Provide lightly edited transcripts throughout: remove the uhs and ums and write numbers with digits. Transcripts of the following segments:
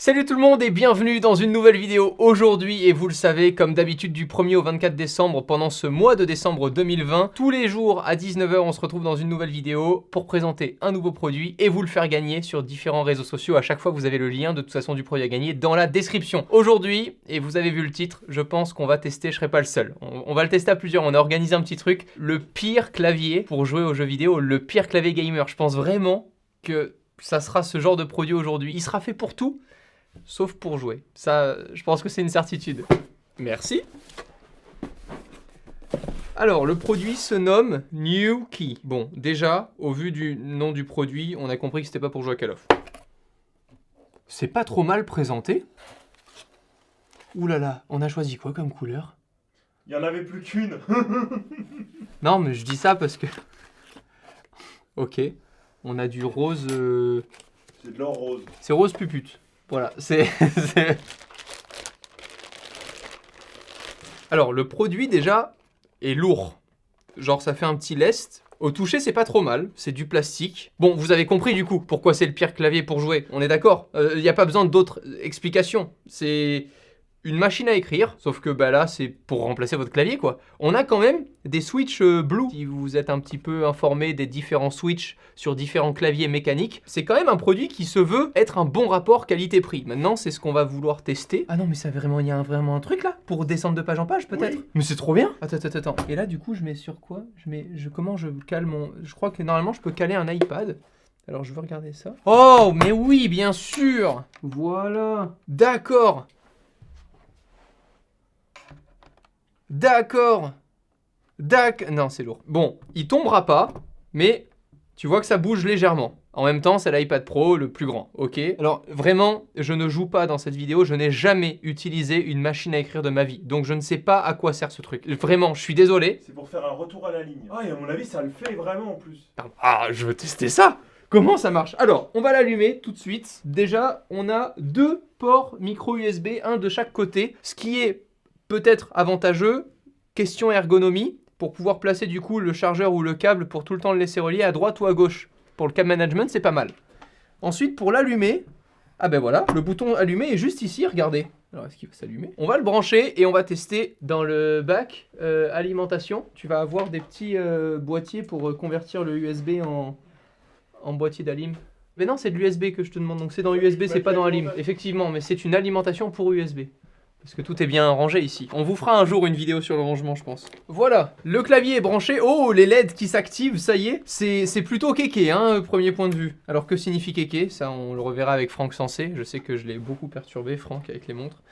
Salut tout le monde et bienvenue dans une nouvelle vidéo aujourd'hui. Et vous le savez, comme d'habitude du 1er au 24 décembre, pendant ce mois de décembre 2020, tous les jours à 19 h, on se retrouve dans une nouvelle vidéo pour présenter un nouveau produit et vous le faire gagner sur différents réseaux sociaux. À chaque fois, vous avez le lien de toute façon du produit à gagner dans la description. Aujourd'hui, et vous avez vu le titre, je pense qu'on va tester, je serai pas le seul. On va le tester à plusieurs, on a organisé un petit truc. Le pire clavier pour jouer aux jeux vidéo, le pire clavier gamer. Je pense vraiment que ça sera ce genre de produit aujourd'hui. Il sera fait pour tout, sauf pour jouer. Ça, je pense que c'est une certitude. Merci. Alors, le produit se nomme New Key. Bon, déjà, au vu du nom du produit, on a compris que c'était pas pour jouer à Call of. C'est pas trop mal présenté. Ouh là là, on a choisi quoi comme couleur? Il y en avait plus qu'une. Non, mais je dis ça parce que... Ok, on a du rose... C'est de l'or rose. C'est rose pupute. Voilà, c'est... Alors, le produit, déjà, est lourd. Genre, ça fait un petit lest. Au toucher, c'est pas trop mal. C'est du plastique. Bon, vous avez compris, du coup, pourquoi c'est le pire clavier pour jouer. On est d'accord. Il n'y a pas besoin d'autres explications. C'est une machine à écrire, sauf que bah là, c'est pour remplacer votre clavier, quoi. On a quand même des switches Blue. Si vous êtes un petit peu informé des différents switches sur différents claviers mécaniques, c'est quand même un produit qui se veut être un bon rapport qualité-prix. Maintenant, c'est ce qu'on va vouloir tester. Ah non, mais ça vraiment, il y a vraiment un truc là pour descendre de page en page, peut-être. Oui. Mais c'est trop bien. Attends. Et là, du coup, je mets sur quoi? Comment je cale mon... Je crois que normalement, je peux caler un iPad. Alors, je veux regarder ça. Oh, mais oui, bien sûr. Voilà. D'accord. Non, c'est lourd. Bon, il tombera pas, mais tu vois que ça bouge légèrement. En même temps, c'est l'iPad Pro, le plus grand, ok? Alors, vraiment, je ne joue pas dans cette vidéo, je n'ai jamais utilisé une machine à écrire de ma vie. Donc, je ne sais pas à quoi sert ce truc. Vraiment, je suis désolé. C'est pour faire un retour à la ligne. Ah, et à mon avis, ça le fait vraiment en plus. Ah, je veux tester ça! Comment ça marche? Alors, on va l'allumer tout de suite. Déjà, on a deux ports micro USB, un de chaque côté, ce qui est peut-être avantageux. Question ergonomie, pour pouvoir placer du coup le chargeur ou le câble pour tout le temps le laisser relier à droite ou à gauche. Pour le câble management, c'est pas mal. Ensuite, pour l'allumer, ah ben voilà, le bouton allumé est juste ici, regardez. Alors, est-ce qu'il va s'allumer? On va le brancher et on va tester dans le bac alimentation. Tu vas avoir des petits boîtiers pour convertir le USB en boîtier d'alim. Mais non, c'est de l'USB que je te demande, donc c'est dans USB, c'est pas dans alim. Effectivement, mais c'est une alimentation pour USB. Parce que tout est bien rangé ici. On vous fera un jour une vidéo sur le rangement, je pense. Voilà, le clavier est branché. Oh, les LED qui s'activent, ça y est. C'est plutôt kéké, hein, premier point de vue. Alors, que signifie kéké? Ça, on le reverra avec Franck Sensé. Je sais que je l'ai beaucoup perturbé, Franck, avec les montres.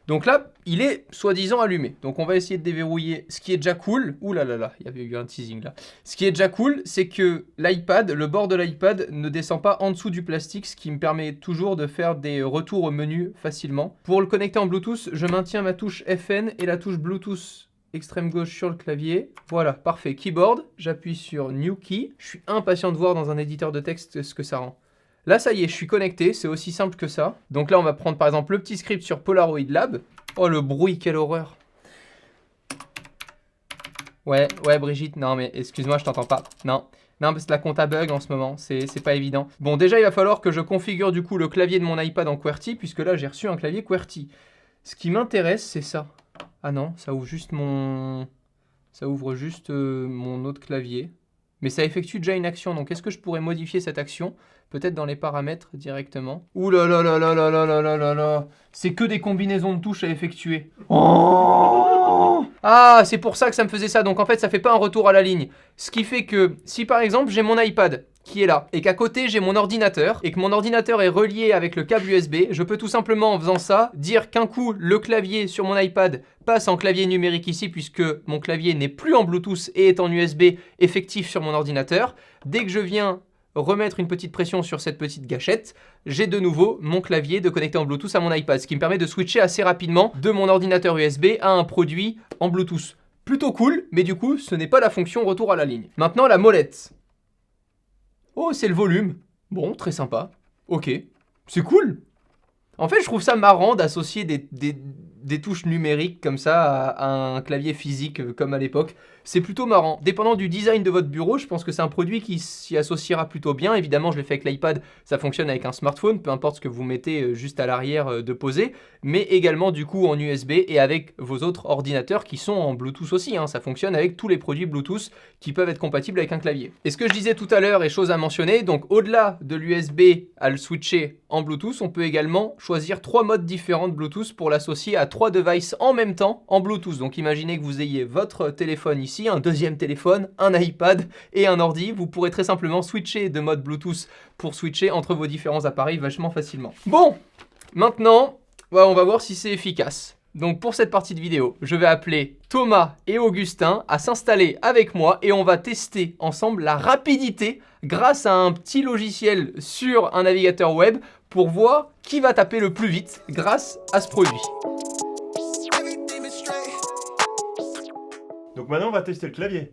Donc là, il est soi-disant allumé. Donc on va essayer de déverrouiller. Ce qui est déjà cool... Ouh là là là, il y avait eu un teasing là. Ce qui est déjà cool, c'est que l'iPad, le bord de l'iPad ne descend pas en dessous du plastique, ce qui me permet toujours de faire des retours au menu facilement. Pour le connecter en Bluetooth, je maintiens ma touche FN et la touche Bluetooth extrême gauche sur le clavier. Voilà, parfait. Keyboard, j'appuie sur New Key. Je suis impatient de voir dans un éditeur de texte ce que ça rend. Là, ça y est, je suis connecté, c'est aussi simple que ça. Donc là, on va prendre par exemple le petit script sur Polaroid Lab. Oh, le bruit, quelle horreur. Ouais, Brigitte, non mais excuse-moi, je t'entends pas. Non, parce que la compta bug en ce moment, c'est pas évident. Bon, déjà, il va falloir que je configure du coup le clavier de mon iPad en QWERTY, puisque là, j'ai reçu un clavier QWERTY. Ce qui m'intéresse, c'est ça. Ah non, ça ouvre juste mon... Ça ouvre juste mon autre clavier. Mais ça effectue déjà une action, donc est-ce que je pourrais modifier cette action? Peut-être dans les paramètres directement. Ouh là là là là là là là là là là. C'est que des combinaisons de touches à effectuer. Oh, ah, c'est pour ça que ça me faisait ça. Donc en fait, ça fait pas un retour à la ligne. Ce qui fait que si par exemple j'ai mon iPad qui est là et qu'à côté j'ai mon ordinateur et que mon ordinateur est relié avec le câble USB, je peux tout simplement en faisant ça dire qu'un coup le clavier sur mon iPad passe en clavier numérique ici puisque mon clavier n'est plus en Bluetooth et est en USB effectif sur mon ordinateur. Dès que je viens remettre une petite pression sur cette petite gâchette, j'ai de nouveau mon clavier de connecter en Bluetooth à mon iPad, ce qui me permet de switcher assez rapidement de mon ordinateur USB à un produit en Bluetooth. Plutôt cool, mais du coup, ce n'est pas la fonction retour à la ligne. Maintenant, la molette. Oh, c'est le volume. Bon, très sympa. Ok, c'est cool. En fait, je trouve ça marrant d'associer des touches numériques comme ça à un clavier physique comme à l'époque. C'est plutôt marrant. Dépendant du design de votre bureau, je pense que c'est un produit qui s'y associera plutôt bien. Évidemment, je l'ai fait avec l'iPad, ça fonctionne avec un smartphone, peu importe ce que vous mettez juste à l'arrière de poser, mais également du coup en USB et avec vos autres ordinateurs qui sont en Bluetooth aussi. Ça fonctionne avec tous les produits Bluetooth qui peuvent être compatibles avec un clavier. Et ce que je disais tout à l'heure est chose à mentionner, donc au-delà de l'USB à le switcher en Bluetooth, on peut également choisir 3 modes différents de Bluetooth pour l'associer à 3 devices en même temps en Bluetooth. Donc imaginez que vous ayez votre téléphone ici, un deuxième téléphone, un iPad et un ordi. Vous pourrez très simplement switcher de mode Bluetooth pour switcher entre vos différents appareils vachement facilement. Bon, maintenant, on va voir si c'est efficace. Donc pour cette partie de vidéo, je vais appeler Thomas et Augustin à s'installer avec moi et on va tester ensemble la rapidité grâce à un petit logiciel sur un navigateur web pour voir qui va taper le plus vite grâce à ce produit. Donc maintenant, on va tester le clavier.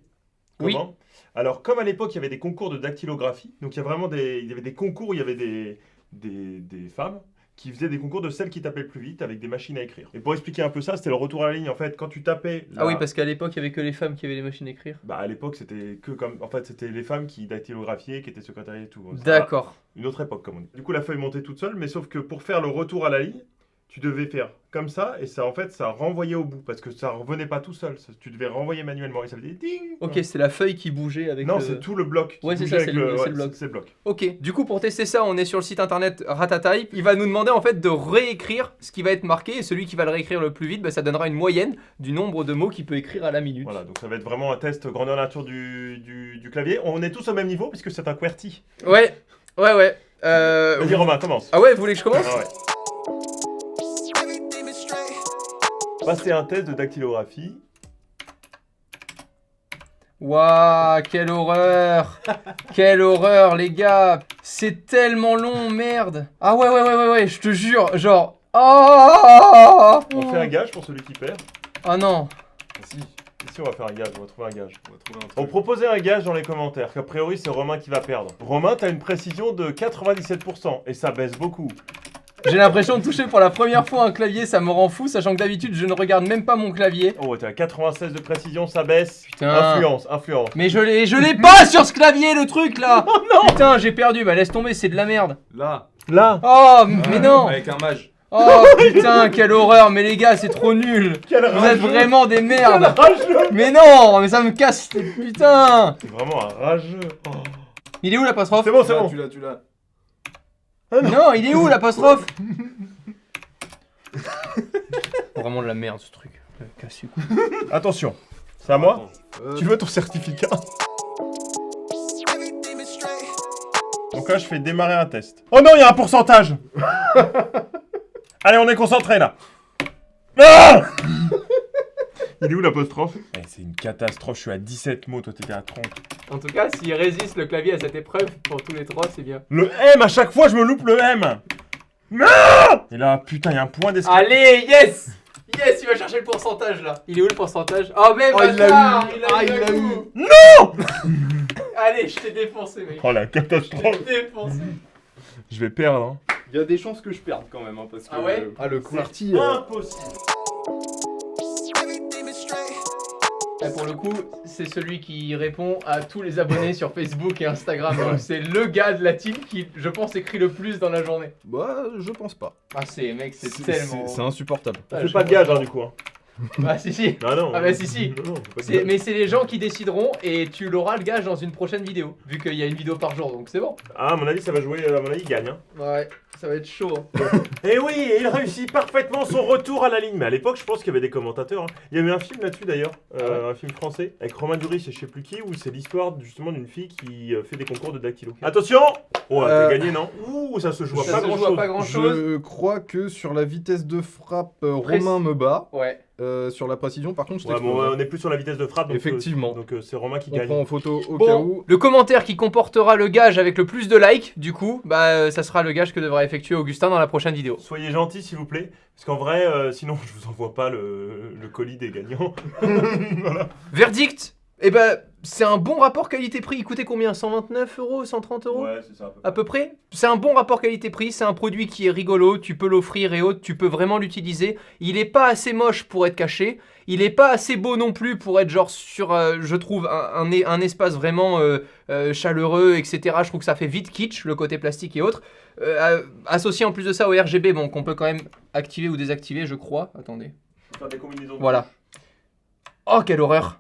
Oui. Comment ? Alors, comme à l'époque, il y avait des concours de dactylographie, donc il y avait des concours, il y avait des femmes qui faisaient des concours de celles qui tapaient le plus vite avec des machines à écrire. Et pour expliquer un peu ça, c'était le retour à la ligne. En fait, quand tu tapais... Ah oui, parce qu'à l'époque, il n'y avait que les femmes qui avaient les machines à écrire. Bah, à l'époque, c'était que comme... En fait, c'était les femmes qui dactylographiaient, qui étaient secrétaires et tout. D'accord. Une autre époque, comme on dit. Du coup, la feuille montait toute seule, mais sauf que pour faire le retour à la ligne, tu devais faire comme ça, et ça, en fait, ça renvoyait au bout, parce que ça revenait pas tout seul. Tu devais renvoyer manuellement, et ça faisait ding. Ok, c'est la feuille qui bougeait avec Non, le... c'est tout le bloc. Ouais, c'est ça, c'est le bloc. C'est le bloc. Ok, du coup pour tester ça, on est sur le site internet Ratatype. Il va nous demander en fait de réécrire ce qui va être marqué et celui qui va le réécrire le plus vite, ça donnera une moyenne du nombre de mots qu'il peut écrire à la minute. Voilà, donc ça va être vraiment un test grandeur nature du clavier. On est tous au même niveau puisque c'est un QWERTY. Ouais. Vas-y Romain, commence. Ah ouais, vous voulez que je commence? Ah ouais. Passer un test de dactylographie. Waouh, quelle horreur! Quelle horreur, les gars! C'est tellement long, merde! Ah ouais, je te jure, genre... Oh! On fait un gage pour celui qui perd. Ah non! Si on va faire un gage, on va trouver un gage. On proposait un gage dans les commentaires, qu'a priori c'est Romain qui va perdre. Romain, t'as une précision de 97%, et ça baisse beaucoup. J'ai l'impression de toucher pour la première fois un clavier, ça me rend fou, sachant que d'habitude je ne regarde même pas mon clavier. Oh, t'es à 96 de précision, ça baisse. Putain. Influence. Mais je l'ai pas sur ce clavier, le truc là. Oh non. Putain, j'ai perdu, laisse tomber, c'est de la merde. Là. Oh, mais non. Avec un mage. Oh putain, quelle horreur, mais les gars, c'est trop nul. Vous êtes vraiment des merdes. Mais non, mais ça me casse, putain. C'est vraiment un rageux. Oh. Il est où l'apostrophe? C'est bon. Tu l'as. Ah non, il est où l'apostrophe? Vraiment de la merde ce truc. Casse les couilles. Attention, c'est à moi. Tu veux ton certificat? Donc là, je fais démarrer un test. Oh non, il y a un pourcentage. Allez, on est concentré là. Ah. Il est où l'apostrophe? C'est une catastrophe, je suis à 17 mots, toi t'étais à 30. En tout cas, s'il résiste le clavier à cette épreuve, pour tous les trois, c'est bien. Le M, à chaque fois je me loupe le M. Non. Et là, putain, il y a un point d'escalade. Allez, yes. Yes, il va chercher le pourcentage là. Il est où le pourcentage? Oh mais bâtard, il l'a eu. Non. Allez, je t'ai défoncé mec. Oh la catastrophe. Je t'ai défoncé. Je vais perdre hein. Il y a des chances que je perde quand même, parce que... Ah ouais? le QWERTY... Impossible. Et pour le coup, c'est celui qui répond à tous les abonnés sur Facebook et Instagram. Donc c'est le gars de la team qui, je pense, écrit le plus dans la journée. Bah, je pense pas. Ah c'est mec, c'est tellement... C'est insupportable. On fait pas de gage hein, du coup. Hein. Ah si. Ah non. Ah bah si. Non, pas de gage. Mais c'est les gens qui décideront et tu l'auras le gage dans une prochaine vidéo. Vu qu'il y a une vidéo par jour, donc c'est bon. Ah, à mon avis, ça va jouer, à mon avis, il gagne. Hein. Ouais, ça va être chaud. Et oui, il réussit parfaitement son retour à la ligne. Mais à l'époque, je pense qu'il y avait des commentateurs. Hein. Il y a eu un film là-dessus d'ailleurs, un film français, avec Romain Duris et je sais plus qui, où c'est l'histoire justement d'une fille qui fait des concours de dactylo. Attention. Oh, t'as gagné, non? Ouh, ça se joue à pas grand-chose. Je crois que sur la vitesse de frappe, Romain me bat. Ouais. Sur la précision, par contre, je Ouais, bon, on est plus sur la vitesse de frappe. Donc, effectivement. Donc c'est Romain qui on gagne. prend en photo au cas où. Le commentaire qui comportera le gage avec le plus de likes, du coup, ça sera le gage que devra effectuer Augustin dans la prochaine vidéo. Soyez gentils s'il vous plaît, parce qu'en vrai, sinon je vous envoie pas le colis des gagnants. Voilà. Verdict, Et ben, c'est un bon rapport qualité-prix. Il coûtait combien? 129 €, 130 €? Ouais, c'est ça. À peu près. C'est un bon rapport qualité-prix, c'est un produit qui est rigolo, tu peux l'offrir et autres, tu peux vraiment l'utiliser. Il est pas assez moche pour être caché, il est pas assez beau non plus pour être genre sur, je trouve, un espace vraiment chaleureux, etc. Je trouve que ça fait vite kitsch, le côté plastique et autres. Associé en plus de ça au RGB, bon, qu'on peut quand même activer ou désactiver, je crois. Attendez. Faut faire des combinaisons. Voilà. Oh, quelle horreur!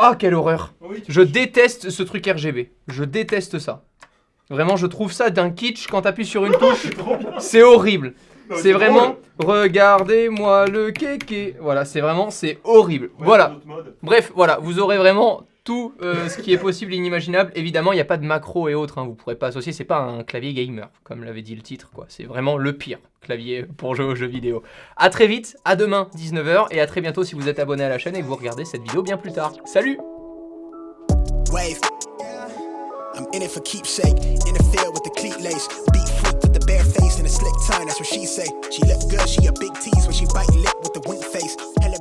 Oh, quelle horreur! Oui, Je déteste ce truc RGB. Je déteste ça. Vraiment, je trouve ça d'un kitsch quand t'appuies sur une touche. C'est horrible. Non, C'est vraiment, drôle. regardez-moi le kéké. Voilà, c'est vraiment, c'est horrible. Ouais, Voilà. dans d'autres modes. Bref, voilà, vous aurez vraiment tout ce qui est possible et inimaginable. Évidemment, il n'y a pas de macro et autres, hein, vous ne pourrez pas associer. C'est pas un clavier gamer, comme l'avait dit le titre, quoi. C'est vraiment le pire clavier pour jouer aux jeux vidéo. A très vite, à demain, 19h, et à très bientôt si vous êtes abonné à la chaîne et que vous regardez cette vidéo bien plus tard. Salut! Wave. I'm in it for keepsake. In the field with the cleat lace. Beat freak with the bare face and a slick tongue. That's what she say. She look good. She a big tease when she bite lip with the wink face. Hella